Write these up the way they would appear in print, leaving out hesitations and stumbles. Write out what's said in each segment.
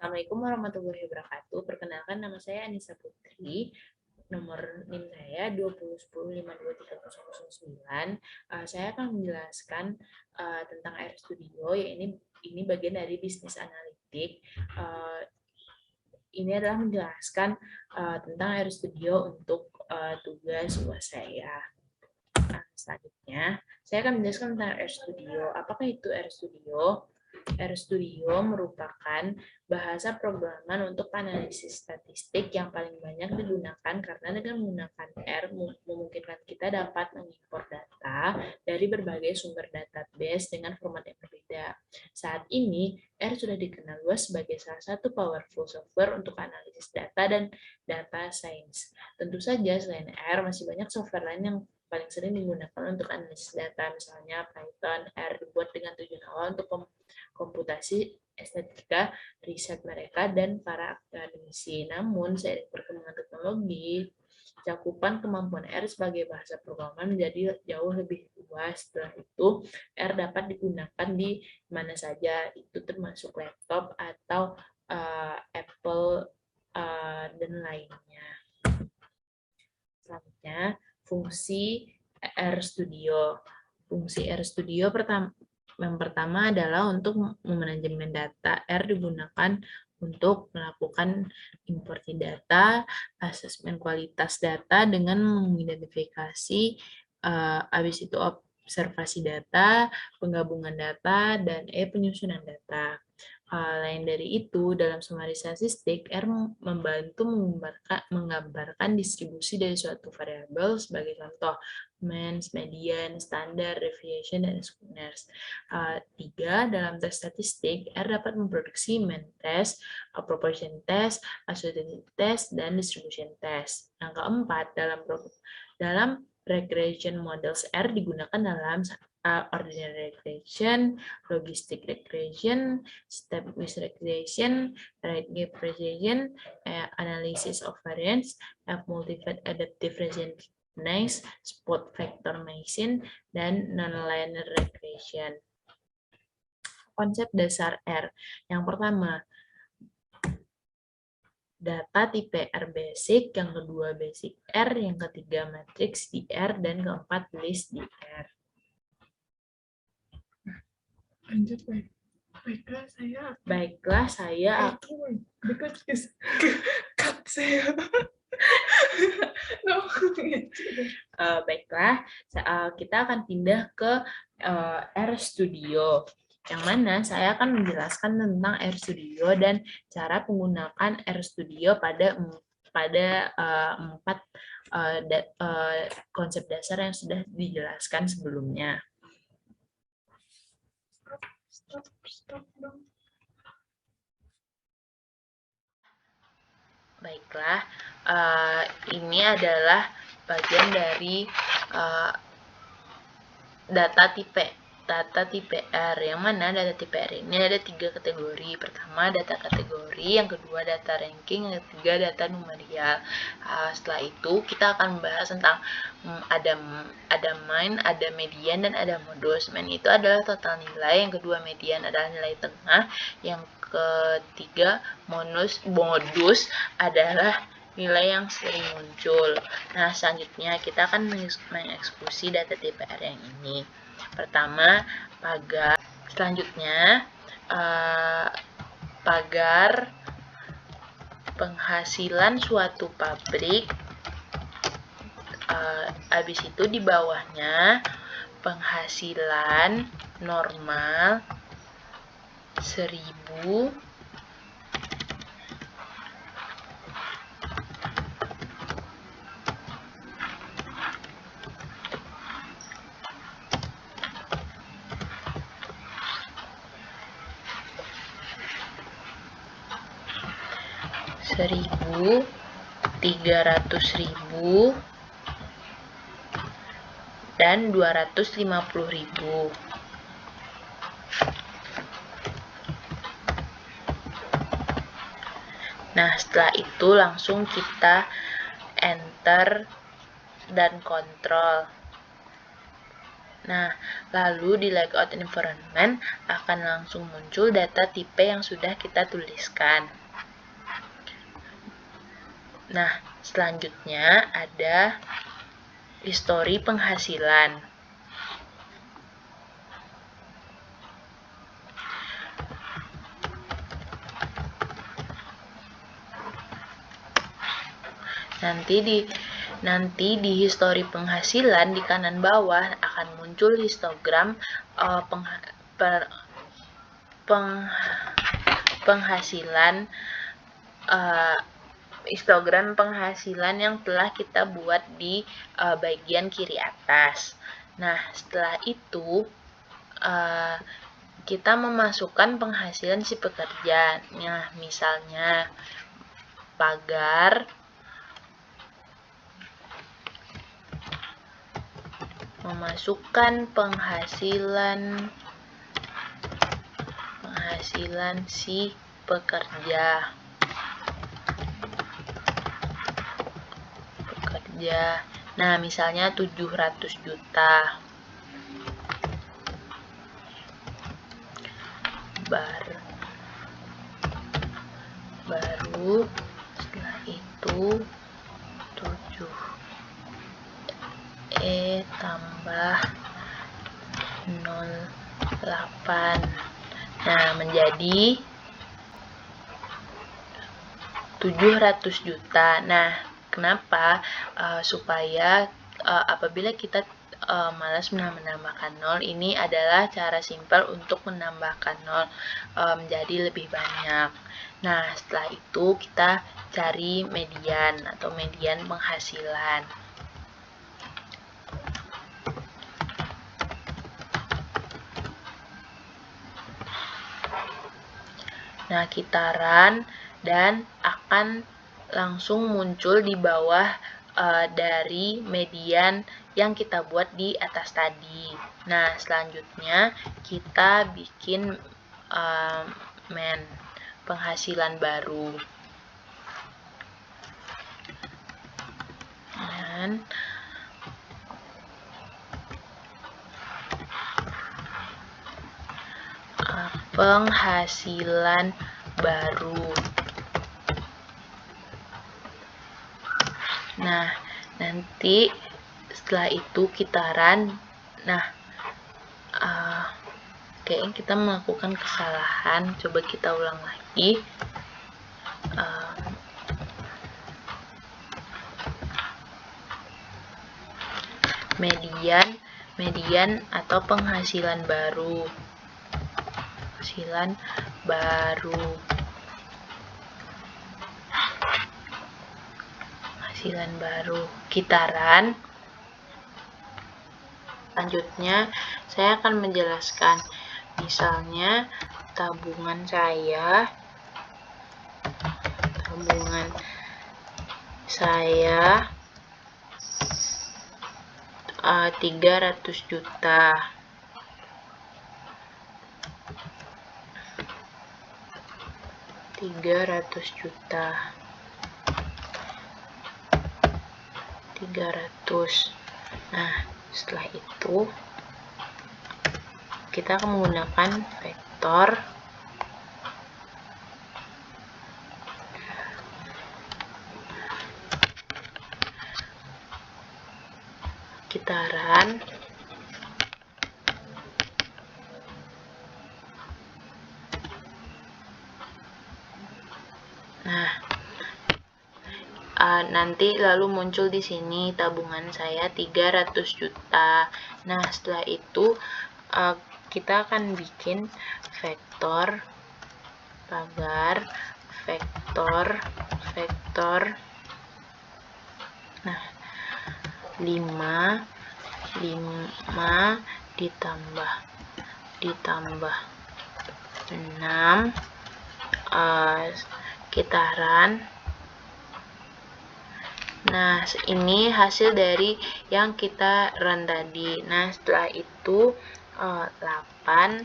Assalamualaikum warahmatullahi wabarakatuh. Perkenalkan, nama saya Anissa Putri. Nomor NIM saya 2010523009. Saya akan menjelaskan tentang RStudio, yaitu ini bagian dari bisnis analitik. Ini adalah menjelaskan tentang RStudio untuk tugas UAS saya. Selanjutnya, saya akan menjelaskan tentang RStudio. Apakah itu RStudio? RStudio merupakan bahasa programan untuk analisis statistik yang paling banyak digunakan karena dengan menggunakan R memungkinkan kita dapat mengimpor data dari berbagai sumber database dengan format yang berbeda. Saat ini, R sudah dikenal luas sebagai salah satu powerful software untuk analisis data dan data science. Tentu saja, selain R, masih banyak software lain yang paling sering digunakan untuk analisis data, misalnya Python. R dibuat dengan tujuan awal untuk komputasi, estetika, riset mereka, dan para akademisi. Namun, seiring perkembangan teknologi, cakupan kemampuan R sebagai bahasa programan menjadi jauh lebih luas. Setelah itu, R dapat digunakan di mana saja, itu termasuk laptop atau Apple dan lainnya. Selanjutnya, fungsi RStudio. Fungsi RStudio yang pertama adalah untuk memanajemen data. R digunakan untuk melakukan importi data, asesmen kualitas data dengan mengidentifikasi, habis itu observasi data, penggabungan data, dan penyusunan data. Lain dari itu, dalam summarisasi statistik, R membantu menggambarkan distribusi dari suatu variabel sebagai contoh, means, median, standard, deviation, dan squareness. 3. Dalam tes statistik, R dapat memproduksi mean test, proportion test, associative test, dan distribution test. Yang keempat, dalam regression models, R digunakan dalam ordinary regression, logistic regression, stepwise regression, right gap regression, analysis of variance, multivariate adaptive regression, spot vector Bayesian, dan nonlinear regression. Konsep dasar R. Yang pertama, data tipe R basic, yang kedua basic R, yang ketiga matrix di R, dan keempat list di R. Lanjut, baik. Baiklah, saya baiklah, kita akan pindah ke RStudio, yang mana saya akan menjelaskan tentang RStudio dan cara penggunaan RStudio pada empat konsep dasar yang sudah dijelaskan sebelumnya. Baiklah, ini adalah bagian dari data tipe R, yang mana data tipe R ini ada 3 kategori. Pertama, data kategori, yang kedua data ranking, yang ketiga data numerial. Setelah itu kita akan membahas tentang ada mean, ada median, dan ada modus. Mean itu adalah total nilai, yang kedua median adalah nilai tengah, yang ketiga modus adalah nilai yang sering muncul. Nah, selanjutnya kita akan mengeksekusi data tipe R yang ini. Pertama, pagar. Selanjutnya, pagar penghasilan suatu pabrik. Habis itu di bawahnya penghasilan normal 1000 300.000 dan 250.000. Nah, setelah itu langsung kita enter dan kontrol. Nah, lalu di layout environment akan langsung muncul data tipe yang sudah kita tuliskan. Nah, selanjutnya ada histori penghasilan. Nanti di histori penghasilan di kanan bawah akan muncul histogram penghasilan histogram penghasilan yang telah kita buat di bagian kiri atas. Nah, setelah itu kita memasukkan penghasilan si pekerja. Nah, misalnya pagar, memasukkan penghasilan si pekerja. Nah, misalnya 700 juta. Baru setelah itu 7 tambah 08. Nah, menjadi 700 juta. Nah, kenapa? Supaya apabila kita malas menambahkan 0, ini adalah cara simpel untuk menambahkan 0 menjadi lebih banyak. Nah, setelah itu kita cari median atau median penghasilan. Nah, kita run dan akan langsung muncul di bawah dari median yang kita buat di atas tadi. Nah, selanjutnya kita bikin penghasilan baru. Dan penghasilan baru. Nah, nanti setelah itu kita run. Nah, kayaknya kita melakukan kesalahan. Coba kita ulang lagi. Median atau penghasilan baru. Kita run. Selanjutnya saya akan menjelaskan, misalnya tabungan saya 300 juta. Nah, setelah itu kita akan menggunakan vektor kita run. Nah, nanti lalu muncul di sini tabungan saya 300 juta. Nah, setelah itu kita akan bikin vektor pagar vektor. Nah, 5 ditambah 6, kita run. Nah, ini hasil dari yang kita run tadi. Nah, setelah itu 8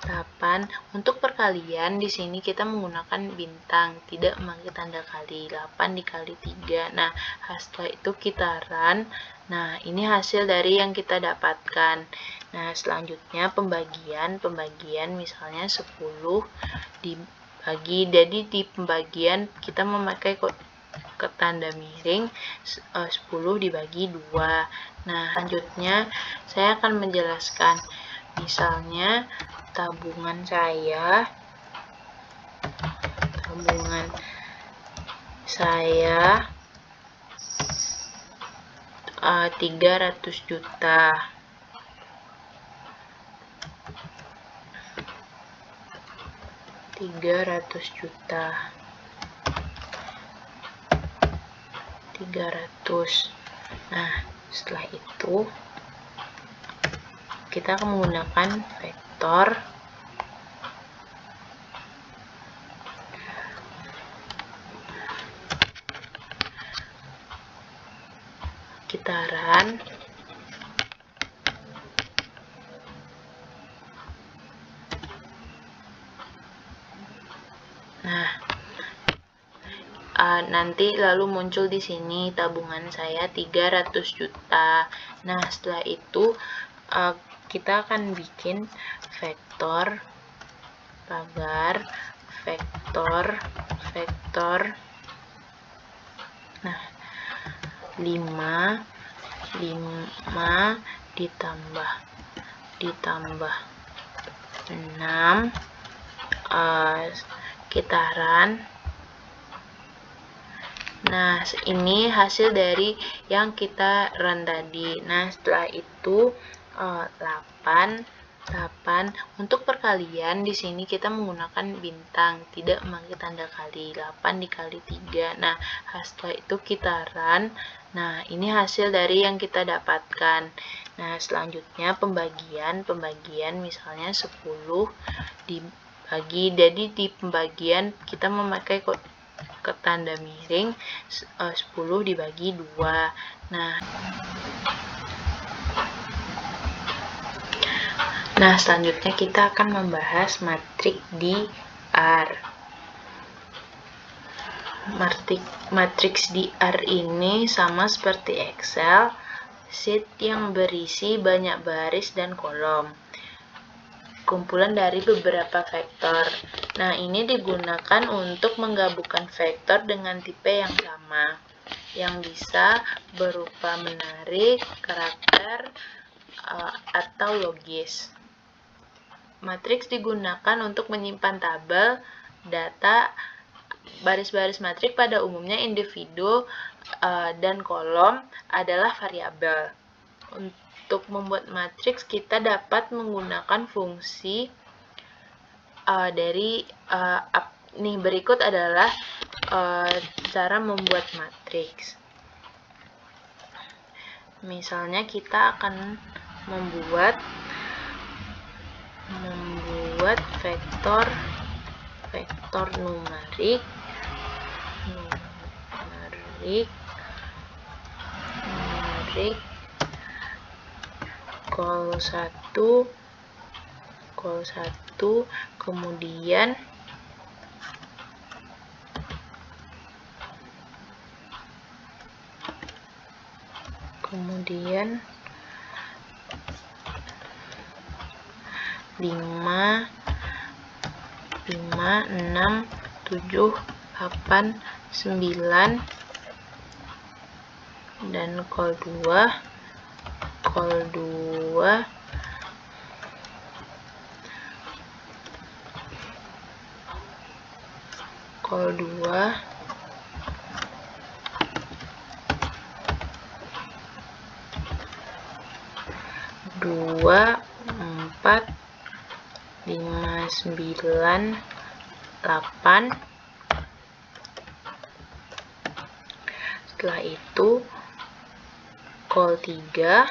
8. Untuk perkalian di sini kita menggunakan bintang, tidak memakai tanda kali. 8 dikali 3. Nah, setelah itu kitaran. Nah, ini hasil dari yang kita dapatkan. Nah, selanjutnya pembagian misalnya 10 dibagi. Jadi di pembagian kita memakai ke tanda miring 10 dibagi 2. Nah, selanjutnya saya akan menjelaskan. Misalnya tabungan saya 300 juta. Nah, setelah itu kita akan menggunakan vektor kitaran nanti lalu muncul di sini tabungan saya 300 juta. Nah, setelah itu kita akan bikin vektor pagar vektor 5 ditambah 6 kitaran. Nah, ini hasil dari yang kita run tadi. Nah, setelah itu 8. Untuk perkalian di sini kita menggunakan bintang, tidak memakai tanda kali. 8 dikali 3. Nah, setelah itu kitaran. Nah, ini hasil dari yang kita dapatkan. Nah, selanjutnya pembagian misalnya 10 dibagi. Jadi di pembagian kita memakai ke tanda miring 10 dibagi 2. Nah, selanjutnya kita akan membahas matriks di R. Matriks di R ini sama seperti Excel, sheet yang berisi banyak baris dan kolom. Kumpulan dari beberapa vektor. Nah, ini digunakan untuk menggabungkan vektor dengan tipe yang sama, yang bisa berupa menarik, karakter, atau logis. Matriks digunakan untuk menyimpan tabel, data. Baris-baris matriks pada umumnya individu dan kolom adalah variabel. Untuk membuat matriks kita dapat menggunakan fungsi berikut adalah cara membuat matriks. Misalnya kita akan membuat vektor numerik col 1 kemudian lima, 6, 7, 8, 9 dan col 2 2, 4, 5, 9, 8. Setelah itu col 3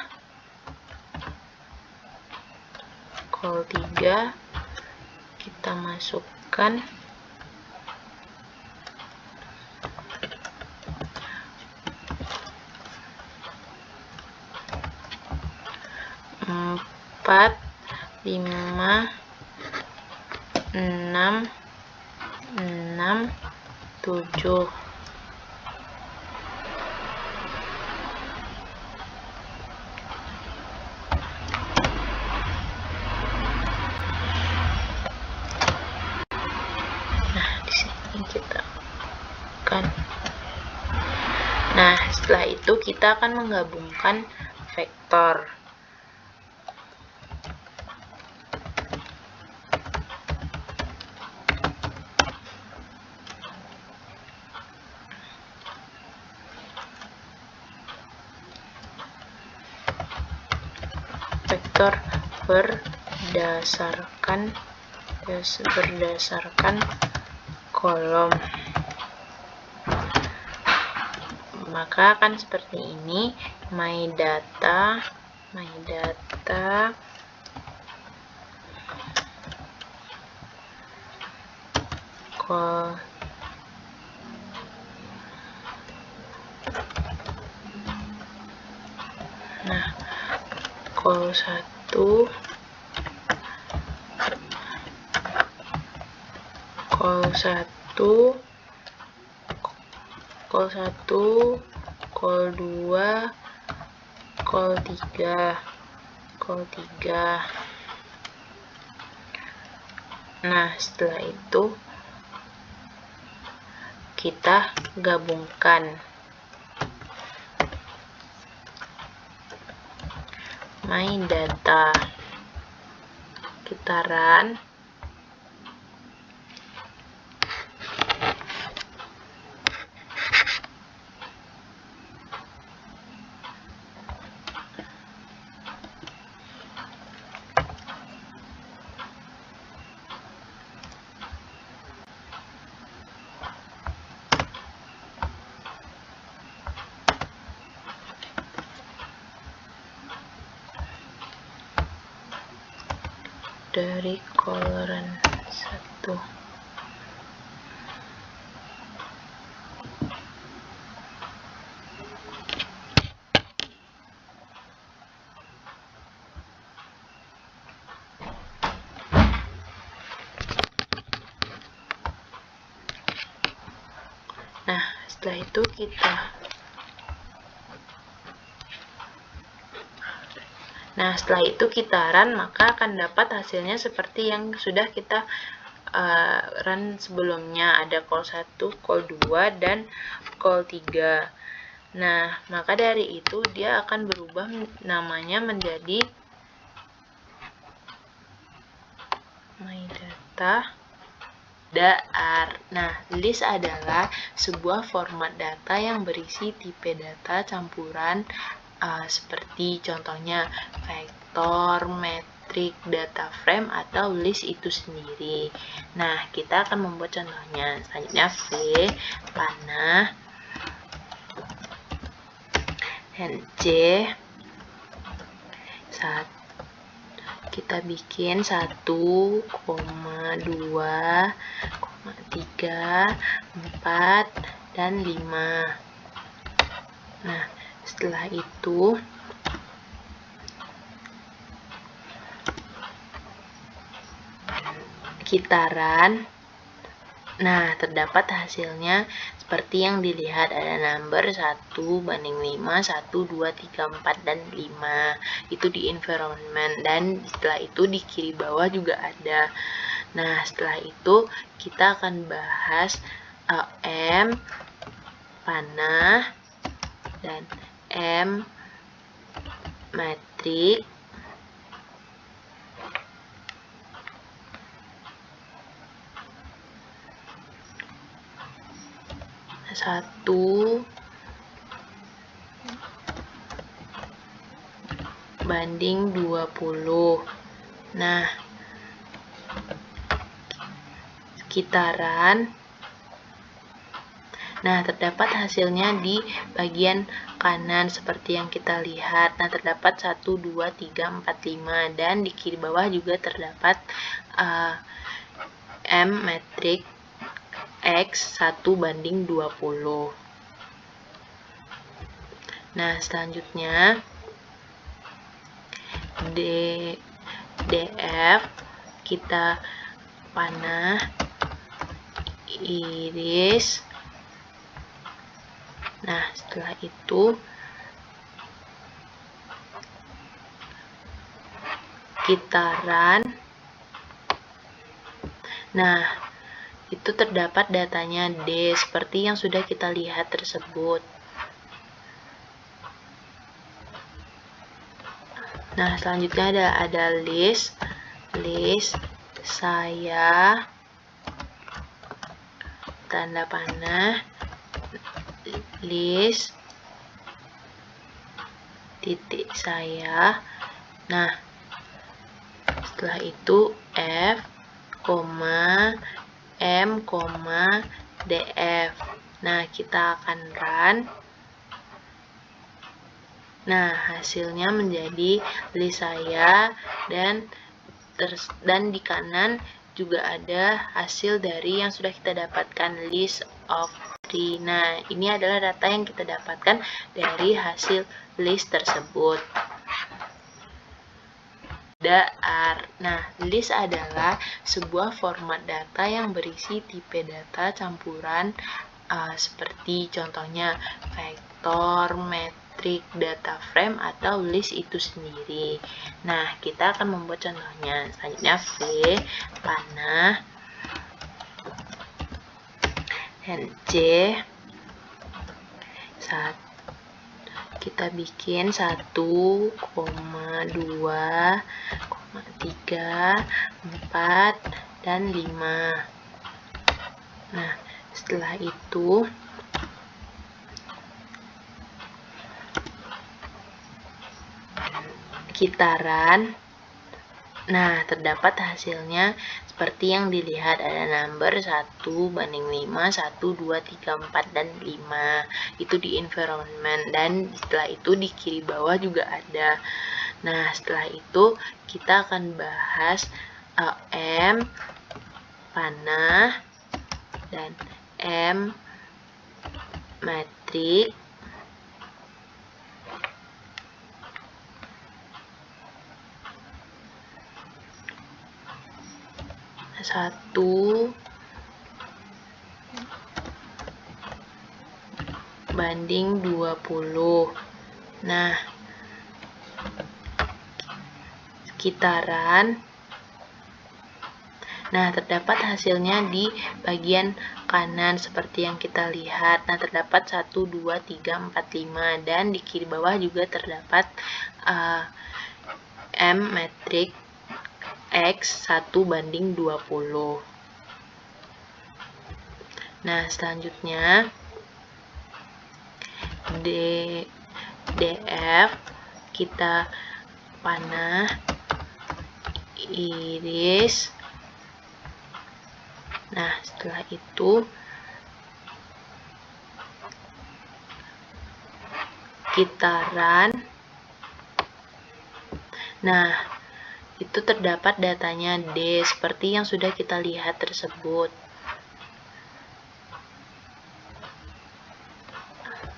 kita masukkan 4, 5, 6, 6, 7. Nah, di sini kita kan. Nah, setelah itu kita akan menggabungkan vektor. Vektor berdasarkan kolom. Maka akan seperti ini, my data col 1, col 2, col 3. Nah, setelah itu kita gabungkan my data kitaran dari coloran 1. Nah, setelah itu kitaran, maka akan dapat hasilnya seperti yang sudah kita run sebelumnya. Ada col 1, col 2, dan col 3. Nah, maka dari itu dia akan berubah namanya menjadi my data dar. Nah, list adalah sebuah format data yang berisi tipe data campuran seperti contohnya vektor, metrik, data frame, atau list itu sendiri. Nah, kita akan membuat contohnya. Selanjutnya V, panah, dan C, kita bikin 1, 2, 3, 4, dan 5. Nah, setelah itu kitaran. Nah, terdapat hasilnya seperti yang dilihat, ada number 1 banding 5, 1, 2, 3, 4, dan 5. Itu di environment, dan setelah itu di kiri bawah juga ada. Nah, setelah itu kita akan bahas M panah dan M metrik. Satu banding 20. Nah, kitaran. Nah, terdapat hasilnya di bagian kanan seperti yang kita lihat. Nah, terdapat 1, 2, 3, 4, 5. Dan di kiri bawah juga terdapat M metrik X 1 banding 20. Nah, selanjutnya DF kita panah, iris. Nah, setelah itu kitaran. Nah, itu terdapat datanya D seperti yang sudah kita lihat tersebut. Nah, selanjutnya ada list saya, tanda panah, list titik saya. Nah, setelah itu F, M, DF. Nah, kita akan run. Nah, hasilnya menjadi list saya, dan di kanan juga ada hasil dari yang sudah kita dapatkan, list of 3. Nah, ini adalah data yang kita dapatkan dari hasil list tersebut. Nah, list adalah sebuah format data yang berisi tipe data campuran seperti contohnya vektor, metrik, data frame, atau list itu sendiri. Nah, kita akan membuat contohnya. Selanjutnya V, panah, dan C, kita bikin 1, 2, 3, 4, dan 5. Nah, setelah itu kitaran. Nah, terdapat hasilnya seperti yang dilihat, ada number 1:5, 1, 2, 3, 4, dan 5. Itu di environment, dan setelah itu di kiri bawah juga ada. Nah, setelah itu kita akan bahas M, panah, dan M, metrik. Satu banding 20. Nah, kitaran. Nah, terdapat hasilnya di bagian kanan seperti yang kita lihat. Nah, terdapat 1, 2, 3, 4, 5, dan di kiri bawah juga terdapat M metrik X 1:20. Nah, selanjutnya DF, kita panah, iris. Nah, setelah itu kitaran. Nah, itu terdapat datanya D seperti yang sudah kita lihat tersebut.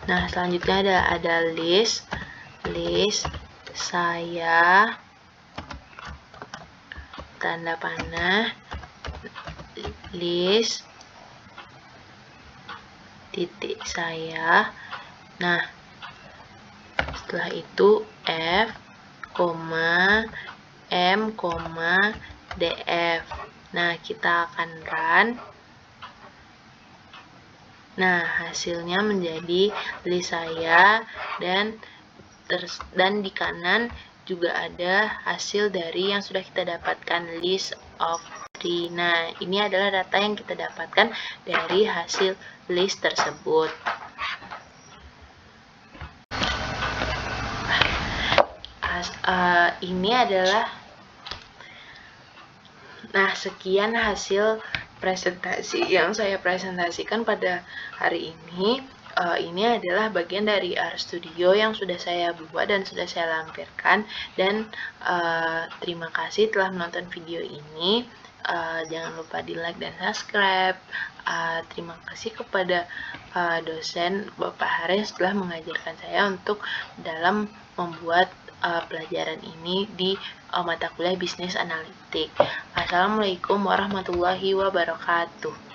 Nah, selanjutnya ada list saya, tanda panah, list titik saya. Nah, setelah itu F, M, DF. Nah, kita akan run. Nah, hasilnya menjadi list saya, dan di kanan juga ada hasil dari yang sudah kita dapatkan, list of 3. Nah, ini adalah data yang kita dapatkan dari hasil list tersebut. Ini adalah, nah, sekian hasil presentasi yang saya presentasikan pada hari ini. Ini adalah bagian dari RStudio yang sudah saya buat dan sudah saya lampirkan, dan terima kasih telah menonton video ini. Jangan lupa di like dan subscribe. Terima kasih kepada dosen Bapak Haris telah mengajarkan saya untuk dalam membuat pelajaran ini di mata kuliah bisnis analitik. Assalamualaikum warahmatullahi wabarakatuh.